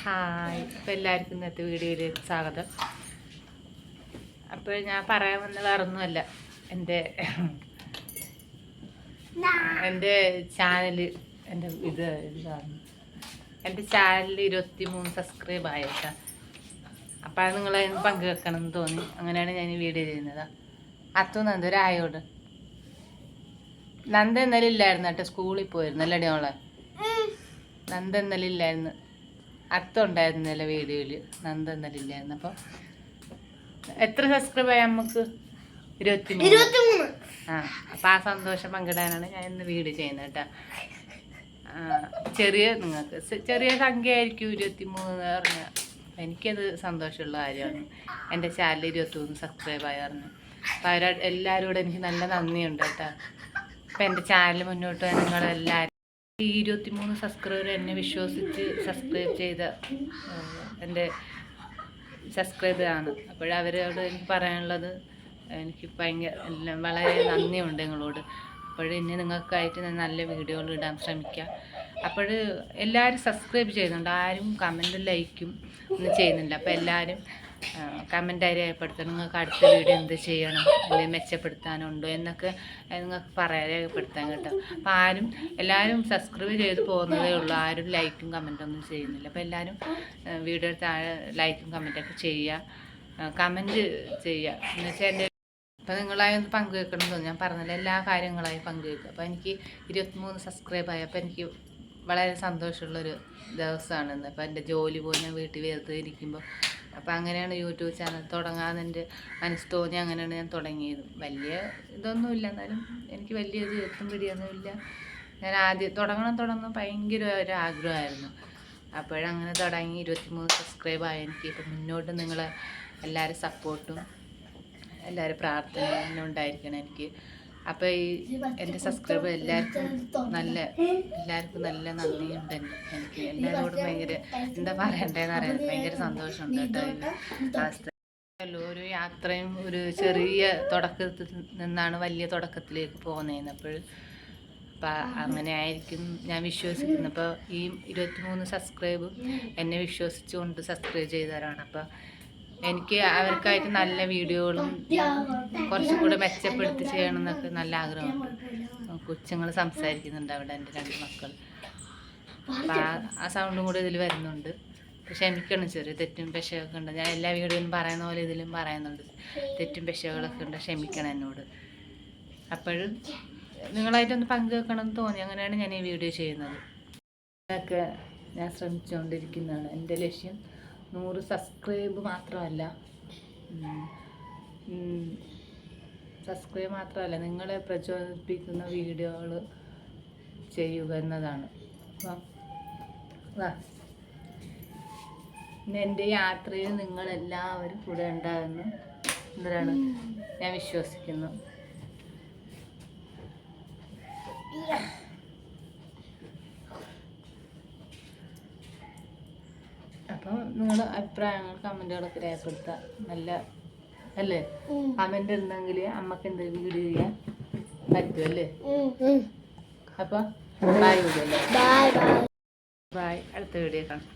Hi, അപ്പോൾ എല്ലാവർക്കും ഇന്നത്തെ വീഡിയോയിലേക്ക് സ്വാഗതം. അപ്പോൾ ഞാൻ പറയാൻ വന്ന വേറൊന്നുമല്ല, എൻ്റെ ചാനൽ എൻ്റെ ചാനലിൽ 23 സബ്സ്ക്രൈബ് ആയിട്ടാ. അപ്പോൾ അത് നിങ്ങളെ പങ്കുവെക്കണം എന്ന് തോന്നി, അങ്ങനെയാണ് ഞാൻ ഈ വീഡിയോ ചെയ്യുന്നത്. അത്തു നന്ദൊരായോട് നന്ദ ഇന്നലെ ഇല്ലായിരുന്നു കേട്ടോ, സ്കൂളിൽ പോയിരുന്നു അല്ലേ മോളെ? നന്ദ ഇന്നലെ ഇല്ലായിരുന്നു, അർത്ഥം ഉണ്ടായിരുന്നില്ല വീഡിയോയിൽ, നന്ദ ഇന്നലെ ഇല്ലായിരുന്നു. അപ്പോൾ എത്ര സബ്സ്ക്രൈബ് ആയി നമുക്ക്? 23. അപ്പോൾ ആ സന്തോഷം പങ്കിടാനാണ് ഞാൻ ഇന്ന് വീഡിയോ ചെയ്യുന്നത് കേട്ടോ. നിങ്ങൾക്ക് ചെറിയ സംഖ്യ ആയിരിക്കും 23 എന്ന് പറഞ്ഞാൽ, എനിക്കത് സന്തോഷമുള്ള കാര്യമാണ്. എൻ്റെ ചാനൽ 23 സബ്സ്ക്രൈബ് ആയി പറഞ്ഞു. അപ്പോൾ എല്ലാവരോടും എനിക്ക് നല്ല നന്ദിയുണ്ട് കേട്ടോ. അപ്പോൾ എൻ്റെ ചാനൽ മുന്നോട്ട് നിങ്ങളെല്ലാവരും ഈ 23 സബ്സ്ക്രൈബർ എന്നെ വിശ്വസിച്ച് സബ്സ്ക്രൈബ് ചെയ്ത എൻ്റെ സബ്സ്ക്രൈബറാണ്. അപ്പോഴവരോട് എനിക്ക് പറയാനുള്ളത്, എനിക്ക് വളരെ നന്ദിയുണ്ട് നിങ്ങളോട്. ഇനി നിങ്ങൾക്കായിട്ട് ഞാൻ നല്ല വീഡിയോകൾ ഇടാൻ ശ്രമിക്കാം. അപ്പോൾ എല്ലാവരും സബ്സ്ക്രൈബ് ചെയ്യുന്നുണ്ട്, ആരും കമൻറ്റും ലൈക്കും ഒന്നും ചെയ്യുന്നില്ല. അപ്പോൾ എല്ലാവരും കമൻറ്റായി രേഖപ്പെടുത്തണം, നിങ്ങൾക്ക് അടുത്ത വീഡിയോ എന്ത് ചെയ്യണം, അല്ലെങ്കിൽ മെച്ചപ്പെടുത്താനുണ്ടോ എന്നൊക്കെ നിങ്ങൾക്ക് രേഖപ്പെടുത്താൻ കേട്ടോ. അപ്പോൾ എല്ലാവരും സബ്സ്ക്രൈബ് ചെയ്ത് പോകുന്നതേ ഉള്ളൂ, ആരും ലൈക്കും കമൻറ്റൊന്നും ചെയ്യുന്നില്ല. അപ്പോൾ എല്ലാവരും വീഡിയോ താഴെ ലൈക്കും കമൻറ്റൊക്കെ ചെയ്യുക, കമൻറ്റ് ചെയ്യുക എന്ന് വെച്ചാൽ എൻ്റെ. അപ്പോൾ നിങ്ങളായി ഒന്ന് പങ്കുവെക്കണം എന്ന് തോന്നി, ഞാൻ പറഞ്ഞില്ല, എല്ലാ കാര്യങ്ങളായി പങ്കുവെക്കുക. അപ്പോൾ എനിക്ക് 23 സബ്സ്ക്രൈബ് ആയി. അപ്പോൾ എനിക്ക് വളരെ സന്തോഷമുള്ളൊരു ദിവസമാണ് ഇന്ന്. അപ്പോൾ എൻ്റെ ജോലി പോയി ഞാൻ വീട്ടിൽ വെറുതെ ഇരിക്കുമ്പോൾ, അപ്പോൾ അങ്ങനെയാണ് യൂട്യൂബ് ചാനൽ തുടങ്ങാമെന്ന് എൻ്റെ മനസ്സ് തോന്നി. അങ്ങനെയാണ് ഞാൻ തുടങ്ങിയത്. വലിയ ഇതൊന്നുമില്ല, എന്നാലും എനിക്ക് വലിയ എത്തും പിടിയൊന്നുമില്ല. ഞാൻ ആദ്യം തുടങ്ങണം ഭയങ്കര ഒരു ആഗ്രഹമായിരുന്നു. അപ്പോഴങ്ങനെ തുടങ്ങി 23 സബ്സ്ക്രൈബ് ആയി. എനിക്ക് ഇപ്പം മുന്നോട്ട് നിങ്ങളെ എല്ലാവരും സപ്പോർട്ടും എല്ലാവരും പ്രാർത്ഥന ഉണ്ടായിരിക്കണം എനിക്ക്. അപ്പോൾ ഈ എൻ്റെ സബ്സ്ക്രൈബർ എല്ലാവർക്കും നല്ല നന്ദിയുണ്ട്. എനിക്ക് എല്ലാവരോടും ഭയങ്കര എന്താ പറയണ്ടേന്ന് അറിയാം, ഭയങ്കര സന്തോഷമുണ്ട് കേട്ടോ. അവസ്ഥ ഒരു യാത്രയും ഒരു ചെറിയ തുടക്കത്തിൽ നിന്നാണ് വലിയ തുടക്കത്തിലേക്ക് പോകുന്നതെന്ന്. അപ്പം അങ്ങനെ ആയിരിക്കും ഞാൻ വിശ്വസിക്കുന്നത്. അപ്പോൾ ഈ 23 സബ്സ്ക്രൈബ് എന്നെ വിശ്വസിച്ചുകൊണ്ട് സബ്സ്ക്രൈബ് ചെയ്തവരാണ്. അപ്പോൾ എനിക്ക് അവർക്കായിട്ട് നല്ല വീഡിയോകളും കുറച്ചും കൂടെ മെച്ചപ്പെടുത്തി ചെയ്യണം എന്നൊക്കെ നല്ല ആഗ്രഹമുണ്ട്. കൊച്ചുങ്ങൾ സംസാരിക്കുന്നുണ്ട് അവിടെ, എൻ്റെ 2 മക്കൾ. അപ്പം ആ സൗണ്ടും കൂടെ ഇതിൽ വരുന്നുണ്ട്. പക്ഷെ എനിക്കാണ് ചെറിയ തെറ്റും പെശകളൊക്കെ ഉണ്ട്. ഞാൻ എല്ലാ വീഡിയോയിലും പറയുന്ന പോലെ ഇതിലും പറയുന്നുണ്ട്, തെറ്റും പെശകളൊക്കെ ഉണ്ട്, ക്ഷമിക്കണം എന്നോട്. അപ്പോഴും നിങ്ങളായിട്ടൊന്ന് പങ്കുവെക്കണം എന്ന് തോന്നി, അങ്ങനെയാണ് ഞാൻ ഈ വീഡിയോ ചെയ്യുന്നത്. ഇതൊക്കെ ഞാൻ ശ്രമിച്ചുകൊണ്ടിരിക്കുന്നതാണ്. എൻ്റെ ലക്ഷ്യം 100 സബ്സ്ക്രൈബ് മാത്രമല്ല, നിങ്ങളെ പ്രചോദിപ്പിക്കുന്ന വീഡിയോകൾ ചെയ്യുക എന്നതാണ്. അപ്പം എൻ്റെ യാത്രയിൽ നിങ്ങളെല്ലാവരും കൂടെ ഉണ്ടാകുന്നു എന്നതാണ് ഞാൻ വിശ്വസിക്കുന്നു. അപ്പം നിങ്ങൾ അഭിപ്രായങ്ങൾ കമൻറ്റുകളൊക്കെ രേഖപ്പെടുത്താം. നല്ല അല്ലേ? കമൻ്റ് ഉണ്ടെങ്കിൽ അമ്മക്ക് എന്തെങ്കിലും വീഡിയോ ചെയ്യാൻ പറ്റുമല്ലേ? അപ്പം ബൈ. അടുത്ത വീഡിയോ കാണാം.